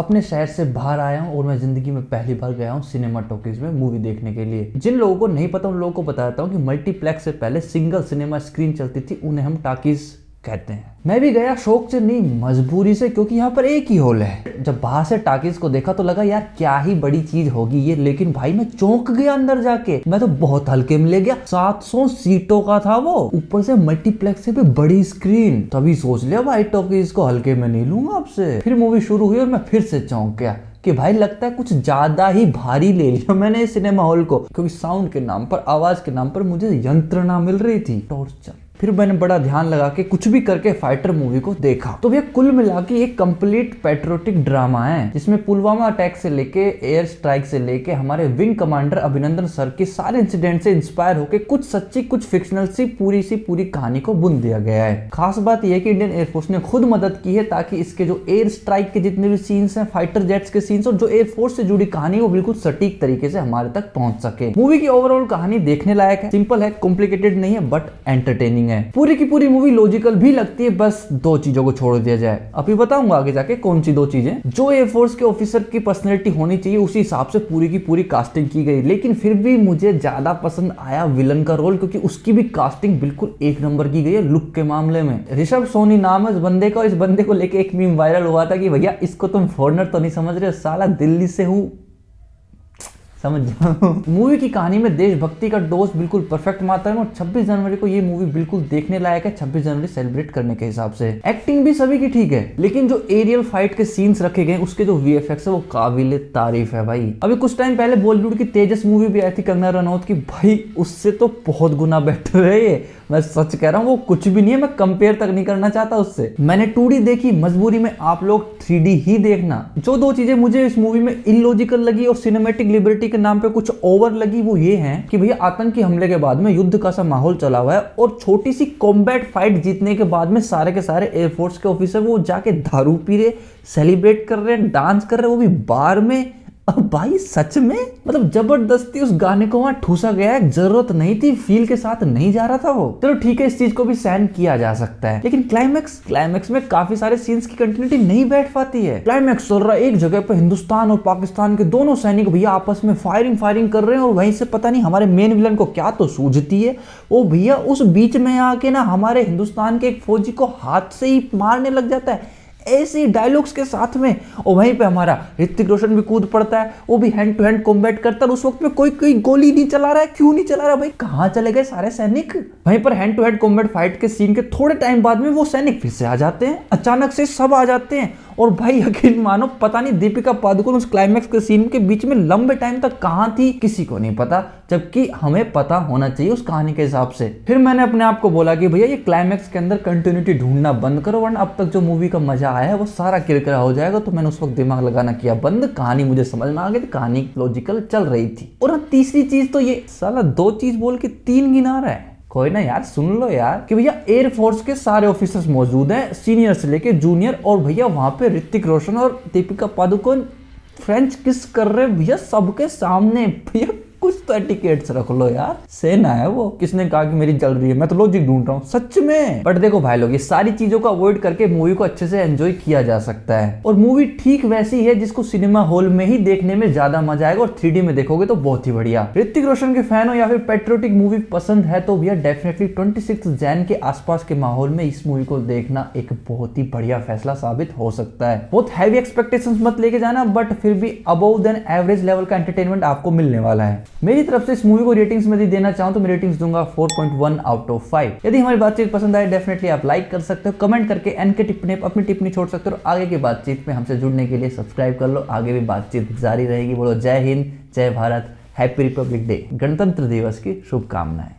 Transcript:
अपने शहर से बाहर आया हूँ और मैं जिंदगी में पहली बार गया हूँ सिनेमा टॉकीज में मूवी देखने के लिए। जिन लोगों को नहीं पता उन लोगों को बताता हूँ कि मल्टीप्लेक्स से पहले सिंगल सिनेमा स्क्रीन चलती थी, उन्हें हम टॉकीज कहते हैं। मैं भी गया शौक से नहीं मजबूरी से, क्योंकि यहाँ पर एक ही हॉल है। जब बाहर से टॉकीज को देखा तो लगा यार क्या ही बड़ी चीज होगी ये, लेकिन भाई मैं चौंक गया अंदर जाके। मैं तो बहुत हल्के में ले गया, 700 सीटों का था वो, ऊपर से मल्टीप्लेक्स से भी बड़ी स्क्रीन। तभी सोच लिया भाई टॉकीज को हल्के में नहीं लूंगा आपसे। फिर मूवी शुरू हुई और मैं फिर से चौंक गया कि भाई लगता है कुछ ज्यादा ही भारी ले लिया मैंने इस सिनेमा हॉल को, क्योंकि साउंड के नाम पर, आवाज के नाम पर मुझे यंत्रणा मिल रही थी, टॉर्चर। फिर मैंने बड़ा ध्यान लगा के कुछ भी करके फाइटर मूवी को देखा। तो भैया कुल मिला के एक कंप्लीट पैट्रियोटिक ड्रामा है, जिसमें पुलवामा अटैक से लेके एयर स्ट्राइक से लेके हमारे विंग कमांडर अभिनंदन सर के सारे इंसिडेंट से इंस्पायर होकर कुछ सच्ची कुछ फिक्शनल सी पूरी कहानी को बुन दिया गया है। खास बात यह है कि इंडियन एयरफोर्स ने खुद मदद की है ताकि इसके जो एयर स्ट्राइक के जितने भी सीन्स हैं, फाइटर जेट्स के सीन्स और जो एयरफोर्स से जुड़ी कहानी वो बिल्कुल सटीक तरीके से हमारे तक पहुंच सके। मूवी की ओवरऑल कहानी देखने लायक है, सिंपल है, कॉम्प्लिकेटेड नहीं है, बट एंटरटेनिंग है। पूरी की पूरी मूवी लॉजिकल भी लगती है, बस दो चीजों को छोड़ दिया जाए। अभी बताऊंगा आगे जाके कौन सी दो चीजें। जो एयरफोर्स के ऑफिसर की पर्सनैलिटी होनी चाहिए उसी हिसाब से पूरी की पूरी कास्टिंग की गई, लेकिन फिर भी मुझे ज्यादा पसंद आया विलन का रोल, क्योंकि उसकी भी कास्टिंग बिल्कुल एक नंबर की गई है लुक के मामले में। ऋषभ सोनी नाम है इस बंदे का। इस बंदे को लेके एक मीम वायरल हुआ था कि भैया इसको तुम फॉरेनर तो नहीं समझ रहे, साला दिल्ली से हूँ, समझ जाओ। मूवी की कहानी में देशभक्ति का डोज बिल्कुल परफेक्ट मात्रा में, और 26 जनवरी को ये मूवी बिल्कुल देखने लायक है, 26 जनवरी सेलिब्रेट करने के हिसाब से। एक्टिंग भी सभी की ठीक है, लेकिन जो एरियल फाइट के सीन्स रखे गए उसके जो वीएफएक्स है वो काबिले तारीफ है भाई। अभी कुछ टाइम पहले बॉलीवुड की तेजस मूवी भी आई थी कंगना रनौत की, भाई उससे तो बहुत गुना बेटर है ये, मैं सच कह रहा हूँ। वो कुछ भी नहीं है, मैं कंपेयर तक नहीं करना चाहता उससे। मैंने 2D देखी, मजबूरी में आप लोग 3D ही देखना। जो दो चीजें मुझे इस मूवी में इलॉजिकल लगी और सिनेमैटिक लिबर्टी के नाम पे कुछ ओवर लगी वो ये है कि भैया आतंकी हमले के बाद में युद्ध का सा माहौल चला हुआ है, और छोटी सी कॉम्बैट फाइट जीतने के बाद में सारे के सारे एयरफोर्स के ऑफिसर वो जाके दारू पी रहे, सेलिब्रेट कर रहे हैं, डांस कर रहे हैं, वो भी बार में। अब भाई सच में मतलब जबरदस्ती उस गाने को वहां ठूसा गया है, जरूरत नहीं थी, फील के साथ नहीं जा रहा था वो। चलो ठीक है, इस चीज को भी सहन किया जा सकता है, लेकिन क्लाइमैक्स में काफी सारे सीन्स की कंटिन्यूटी नहीं बैठ पाती है। क्लाइमैक्स चल रहा है एक जगह पे, हिंदुस्तान और पाकिस्तान के दोनों सैनिक भैया आपस में फायरिंग कर रहे हैं, और वहीं से पता नहीं हमारे मेन विलन को क्या तो सूझती है, वो भैया उस बीच में आके ना हमारे हिंदुस्तान के एक फौजी को हाथ से ही मारने लग जाता है, ऐसे डायलॉग्स के साथ में। और वहीं पे हमारा ऋतिक रोशन भी कूद पड़ता है, वो भी हैंड टू हैंड कॉम्बैट करता है। उस वक्त में कोई गोली नहीं चला रहा है, क्यों नहीं चला रहा भाई, कहां चले गए सारे सैनिक। वहीं पर hand to hand combat fight के सीन के थोड़े टाइम बाद में वो सैनिक फिर से आ जाते हैं, अचानक से सब आ जाते हैं। और भाई यकीन मानो पता नहीं दीपिका पादुकोण उस क्लाइमैक्स के सीन के बीच में लंबे टाइम तक कहां थी किसी को नहीं पता, जबकि हमें पता होना चाहिए उस कहानी के हिसाब से। फिर मैंने अपने आप को बोला कि भैया ये क्लाइमैक्स के अंदर कंटिन्यूटी ढूंढना बंद करो, वरना अब तक जो मूवी का मजा आया है वो सारा किरकिरा हो जाएगा। तो मैंने उस वक्त दिमाग लगाना किया बंद, कहानी मुझे समझ में आ गई, कहानी लॉजिकल चल रही थी। और तीसरी चीज तो ये साला 2 चीज बोल के 3 गिना रहा है। कोई ना यार, सुन लो यार कि भैया एयरफोर्स के सारे ऑफिसर्स मौजूद हैं, सीनियर से लेके जूनियर, और भैया वहां पे ऋतिक रोशन और दीपिका पादुकोण फ्रेंच किस कर रहे हैं भैया सबके सामने। भैया कुछ तो एटिकेट्स रख लो यार, सेना है वो। किसने कहा कि मेरी जल रही है, मैं तो लॉजिक ढूंढ रहा हूँ सच में। बट देखो भाई लोग, ये सारी चीजों को अवॉइड करके मूवी को अच्छे से एंजॉय किया जा सकता है, और मूवी ठीक वैसी है जिसको सिनेमा हॉल में ही देखने में ज्यादा मजा आएगा, और 3D में देखोगे तो बहुत ही बढ़िया। ऋतिक रोशन के फैन हो या फिर पेट्रियोटिक मूवी पसंद है तो भैया डेफिनेटली 26 जैन के आसपास के माहौल में इस मूवी को देखना एक बहुत ही बढ़िया फैसला साबित हो सकता है। बहुत हैवी एक्सपेक्टेशंस मत लेके जाना, बट फिर भी अबव देन एवरेज लेवल का एंटरटेनमेंट आपको मिलने वाला है। मेरी तरफ से इस मूवी को रेटिंग्स में देना चाहूं तो मैं रेटिंग्स दूंगा 4.1 आउट ऑफ 5। यदि हमारी बातचीत पसंद आए डेफिनेटली आप लाइक कर सकते हो, कमेंट करके एन के टिप्पणी अपनी टिप्पणी छोड़ सकते हो, और आगे की बातचीत में हमसे जुड़ने के लिए सब्सक्राइब कर लो। आगे भी बातचीत जारी रहेगी। बोलो जय हिंद, जय भारत, हैप्पी रिपब्लिक डे, गणतंत्र दिवस की शुभकामनाएं।